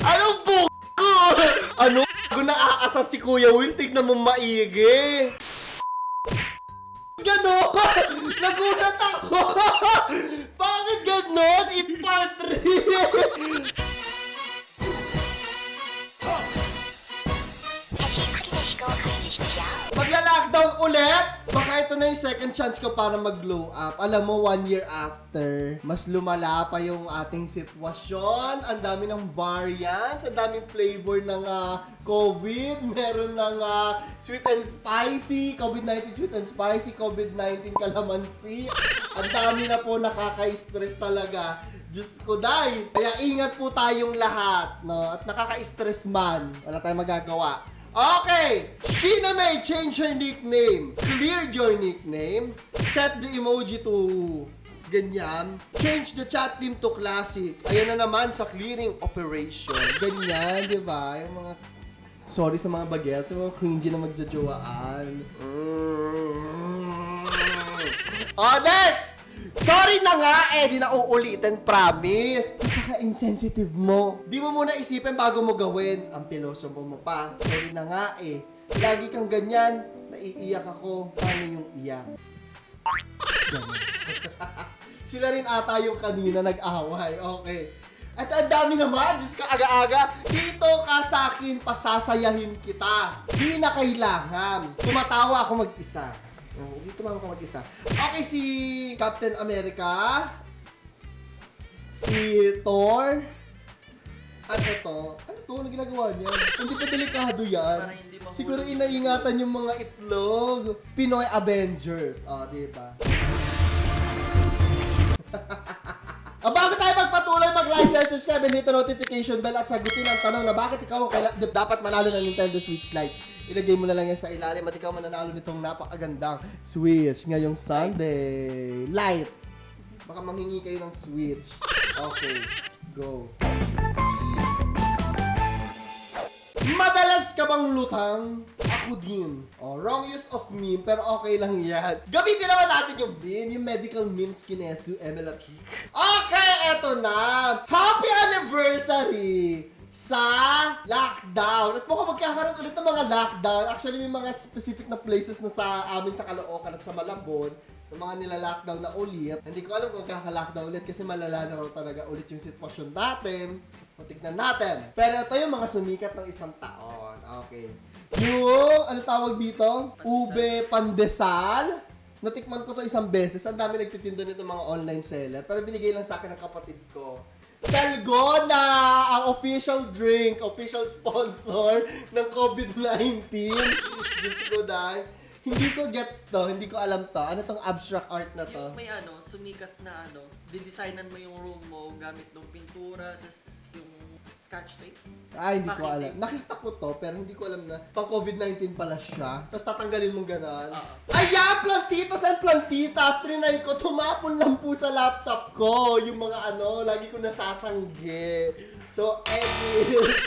Anong po ko? Ano? Nakakasar si Kuya Will, tignan mo maigi. Ganon! Nagulat ako! Bakit ganon? It part 3! Magla-lockdown ulit! Baka ito na yung second chance ko para mag-glow up. Alam mo, 1 year after, mas lumala pa yung ating sitwasyon. Ang dami ng variants, ang daming flavor ng COVID. Meron ng sweet and spicy, COVID-19 sweet and spicy, COVID-19 calamansi. Ang dami na po, nakaka-stress talaga. Diyos ko, day! Kaya ingat po tayong lahat, no? At nakaka-stress man, wala tayong magagawa. Okay! Sheena May changed her nickname. Cleared your nickname. Set the emoji to ganyan. Change the chat team to classic. Ayan na naman sa clearing operation. Ganyan, di ba? Yung mga... Sorry sa mga bagets, sa mga cringy na magjajowaan. Oh, next! Sorry na nga di na uulitin, promise. Napaka-insensitive mo. Di mo muna isipin bago mo gawin. Ang piloso mo pa. Sorry na nga Lagi kang ganyan. Naiiyak ako. Paano yung iyak? Sila rin ata yung kanina nag-away. Okay. At ang dami naman, Diyos ka aga-aga. Dito ka sa akin, pasasayahin kita. Di na kailangan. Tumatawa ako mag-isa. Dito lang ako mag-isa. Okay, si Captain America, si Thor, at ito, ano to? Ano ginagawa niya? Hindi pa delikado yan. Siguro inaingatan yung mga itlog. Pinoy Avengers. Diba? Bago tayo magpatuloy, mag-like, share, subscribe, and hit the notification bell at sagutin ang tanong na bakit ikaw ang dapat manalo ng Nintendo Switch Lite. Ilagay mo na lang yan sa ilalim at ikaw mananalo nitong napakagandang Switch ngayong Sunday. Light! Baka manghingi kayo ng Switch. Okay, go. Madalas ka bang lutang? Ako din. Wrong use of meme, pero okay lang yan. Gamitin naman natin yung meme, yung medical memes kinesu, Emelatik. Okay, eto na. Happy anniversary sa lockdown. At mukhang magkakaroon ulit ng mga lockdown. Actually, may mga specific na places na sa amin sa Caloocan at sa Malabon ng mga nila-lockdown na ulit. Hindi ko alam kung kaka-lockdown ulit kasi malala na raw talaga ulit yung sitwasyon natin. Tignan natin. Pero ito yung mga sumikat ng isang taon. Okay. Yung, ano tawag dito? Ube pandesal. Natikman ko to isang beses. Ang dami nagtitinda nito mga online seller. Pero binigay lang sa akin ng kapatid ko. Dalgona! Ang official drink, official sponsor ng COVID-19. Diyos ko, dahil. Hindi ko gets to, hindi ko alam to. Ano tong abstract art na to? Yung may sumikat na didesignan mo yung room mo gamit ng pintura, tas yung scotch tape. Hindi ko alam. Nakita ko to, pero hindi ko alam na pang COVID-19 pala siya. Tapos tatanggalin mong gano'n. Ayan, plantitos and plantitas. Trinay ko, tumapon lang po sa laptop ko. Yung mga lagi ko nasasangge. So, edit.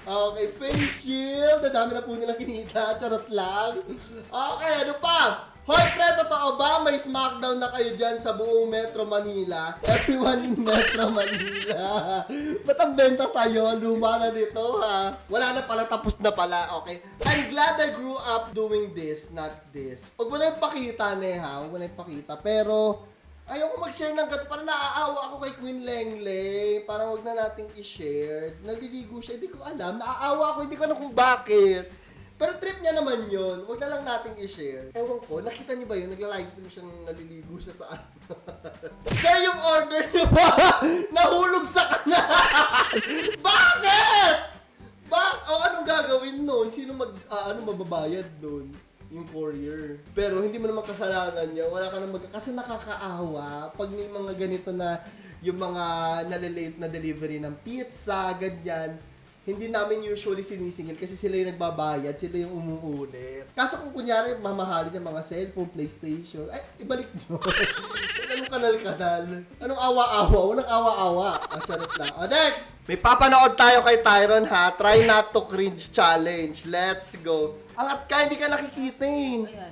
Okay, face shield. Ang dami na po nilang kinita. Charot lang. Okay, ano pa? Hoy, pre, totoo ba? May smackdown na kayo dyan sa buong Metro Manila. Everyone in Metro Manila. Ba't ang benta sa'yo? Luma na dito, ha? Wala na pala, tapos na pala. Okay. I'm glad I grew up doing this, not this. Huwag mo na yung pakita, ha? Huwag mo na yung pakita. Pero, ayoko mag-share ng gato. Parang naaawa ako kay Queen Lengleng. Parang huwag na nating i-share. Naliligo siya. Hindi ko alam. Naaawa ako. Hindi ko alam kung bakit. Pero trip niya naman yun. Huwag na lang nating i-share. Ewan ko. Nakita niyo ba yun? Nagla-livestream siya nung naliligo siya sa Sir, yung order niyo ba? Nahulog sa kanan! Bakit? Anong gagawin nun? Sino mababayad nun? Yung courier. Pero hindi mo naman kasalanan niya. Wala ka nang kasi nakakaawa pag may mga ganito na yung mga nalilate na delivery ng pizza, ganyan. Hindi namin usually sinisingil kasi sila yung nagbabayad, sila yung umuulit. Kaso kung kunyari mamahalin ng mga cellphone, PlayStation, ibalik nyo. Anong kanal-kanal? Anong awa-awa? Walang awa-awa. Sarap lang. Next! May papanood tayo kay Tyron, ha? Try not to cringe challenge. Let's go. Angat ka, hindi ka nakikita eh. Ayan.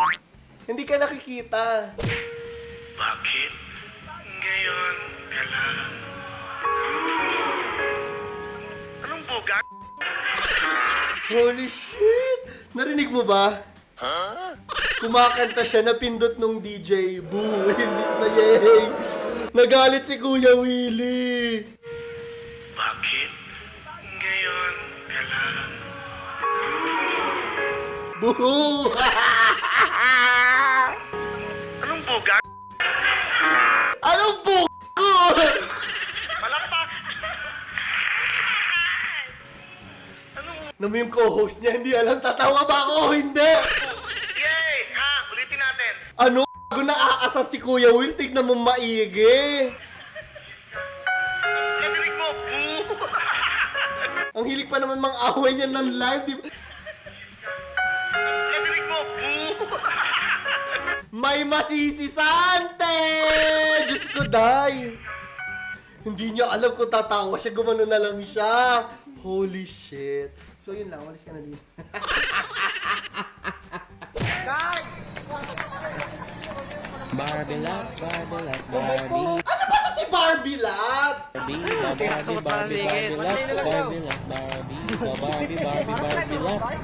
Hindi ka nakikita. Bakit ngayon ka lang? buga? Holy shit! Narinig mo ba? Kumakanta siya, napindot nung DJ. Boo! Imbis na yay! Nagalit si Kuya Willie! Bakit ngayon ka lang? Boo! Anong buga? Anong boo ko? Palakpak! Anong Namin yung co-host niya, hindi alam tatawa ba ako o hindi. Yay! Ha? Ulitin natin. Ano? Bago nakakasar si Kuya Will, tignan mo maigi. Nadinig mo, boo! Ang hilig pa naman mang away niya ng live, di ba? Nadinig mo, boo! May masisisante! Diyos ko, day! Hindi niya alam kung tatawa siya, gumano na lang siya. Holy shit. So yun lang, walis ka na din. Barbie lot, Barbie. Ano ba to si Barbie Lot? Barbie lot, Barbie lot, Barbie lot, Barbie lot. Barbie lot, Barbie lot, Barbie.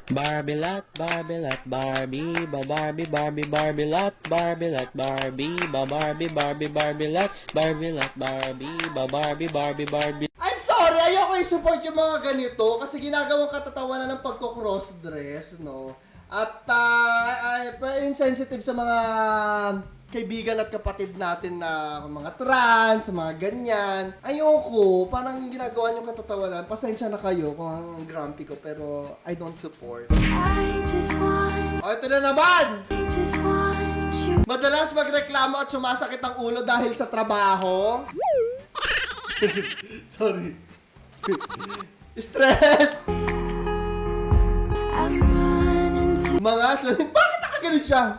Barbie lot, Barbie lot, Barbie, Barbie lot, Barbie lot, Barbie, Barbie lot, Barbie lot, Barbie. I'm sorry, ayoko i-support yung mga ganito kasi ginagawang katatawanan ng pagko-crossdress, no? At insensitive sa mga kaibigan at kapatid natin na mga trans, mga ganyan. Ayoko, parang ginagawa niyong katatawanan. Pasensya na kayo kung ang grumpy ko, pero I don't support. O, ito na naman! Madalas magreklamo at sumasakit ang ulo dahil sa trabaho. Sorry. Stress! Mga bakit nakagalit siya?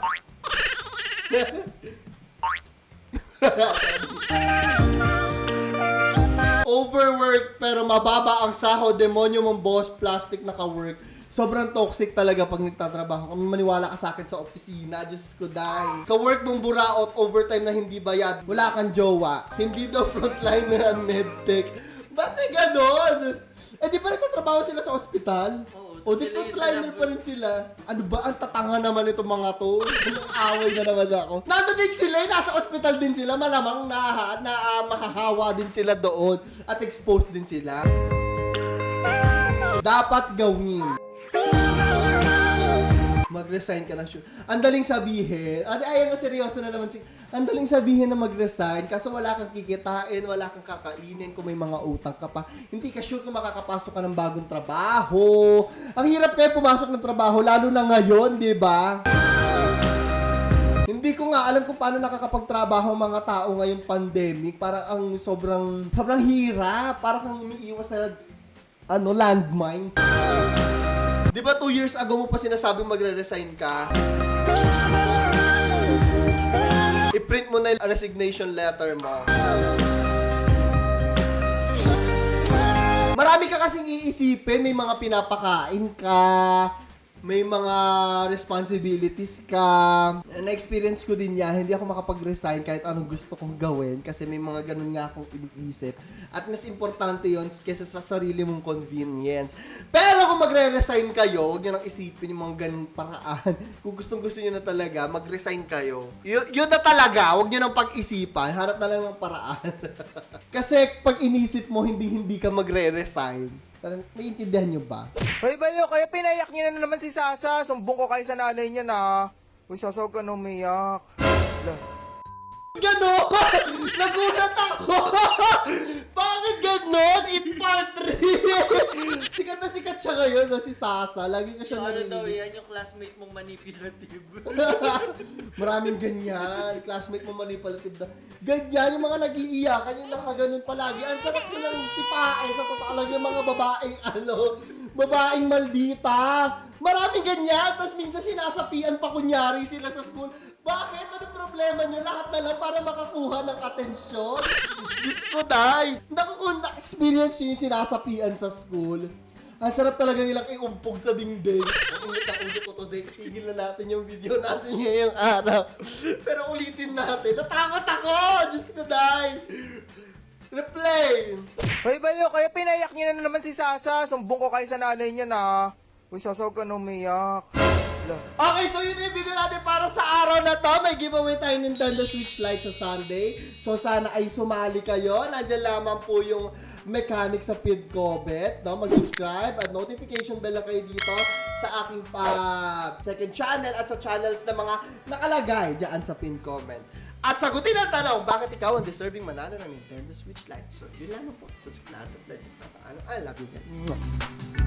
Overwork pero mababa ang sahod, demonyo mong boss, plastic naka-work. Sobrang toxic talaga pag nagtatrabaho. Kung maniwala ka sa akin sa opisina, Diyos ko, dahil. Ka-work mong buraot, overtime na hindi bayad, wala kang jowa. Hindi daw frontliner ang medtech. Ba't may ganon? Eh di pa nagtatrabaho sila sa ospital? Oo, O di sila yung frontliner pa rin sila. Ano ba? Ang tatanga naman itong mga to. Anong away na naman ako. Nandun din sila, nasa ospital din sila. Malamang mahahawa din sila doon. At exposed din sila. Dapat gawin. Mag-resign ka na, sure. Ang daling sabihin, ayan na, seryoso na naman. Ang daling sabihin na mag-resign, kaso wala kang kikitain, wala kang kakainin, kung may mga utang ka pa. Hindi ka sure kung makakapasok ka ng bagong trabaho. Ang hirap kaya pumasok ng trabaho, lalo na ngayon, di ba? Hindi ko nga alam kung paano nakakapagtrabaho ang mga tao ngayong pandemic. Parang ang sobrang hirap. Parang kang umiiwas sa landmines. Di ba 2 years ago mo pa sinasabing magre-resign ka? I-print mo na yung resignation letter mo. Marami ka kasing iisipin, may mga pinapakain ka, may mga responsibilities ka. Na-experience ko din yan, hindi ako makapag-resign kahit anong gusto kong gawin kasi may mga ganun nga akong iniisip. At mas importante yon kaysa sa sarili mong convenience. Pero kung magre-resign kayo, huwag nyo nang isipin yung mga ganung paraan. Kung gustong-gusto nyo na talaga, mag-resign kayo. Yun na talaga, huwag nyo nang pag-isipan, hanap na lang ng paraan. Kasi pag inisip mo, hindi ka magre-resign. Sana, naiintindihan nyo ba? Hoy, baliw kayo, pinayak niya na naman si Sasa. Sumbong ko kayo sa nanay niya na. Uy, Sasa, huwag ka na umiyak. Ganon! Nagulat ako! Bakit ganon? In part 3! Sikat na sikat siya ngayon, no? Si Sasa. Lagi ko siya Ano daw narinig. yan, yung classmate mong manipulative. Maraming ganyan. Classmate mo manipulative na. Ganyan, yung mga nag-iiyakan, yung nakaganon palagi. Ang sarap ko lang sipain. Sa totoo lang yung mga babaeng maldita. Maraming ganyan. Tapos minsan sinasapian pa kunyari sila sa school. Bakit? Ano problema nyo? Lahat na lang para makakuha ng atensyon? Diyos ko, day. Naku, kung na-experience nyo yung sinasapian sa school, ang sarap talaga nilang iumpog sa dingding. Ang init ang ulo ko today. Tigil na natin yung video natin ngayong araw. Pero ulitin natin. Natakot ako! Diyos ko, dahil. Replay! Hoy, baliw, kaya pinayak niyo na naman si Sasa. Sumbong ko kayo sa nanay niya na. Uy, Sasa, huwag ka na umiyak. Wala. Okay, so yun yung video natin para sa araw na to. May giveaway tayo Nintendo Switch Lite sa Sunday. So sana ay sumali kayo. Nandiyan lamang po yung mechanic sa Pidcobet. No? Mag-subscribe at notification bell lang kayo dito sa aking second channel at sa channels na mga nakalagay dyan sa pin comment. At sagutin ang tanong, bakit ikaw ang deserving manalo ng Nintendo Switch Lite? So yun lang po. Ito si Claro. I love you guys.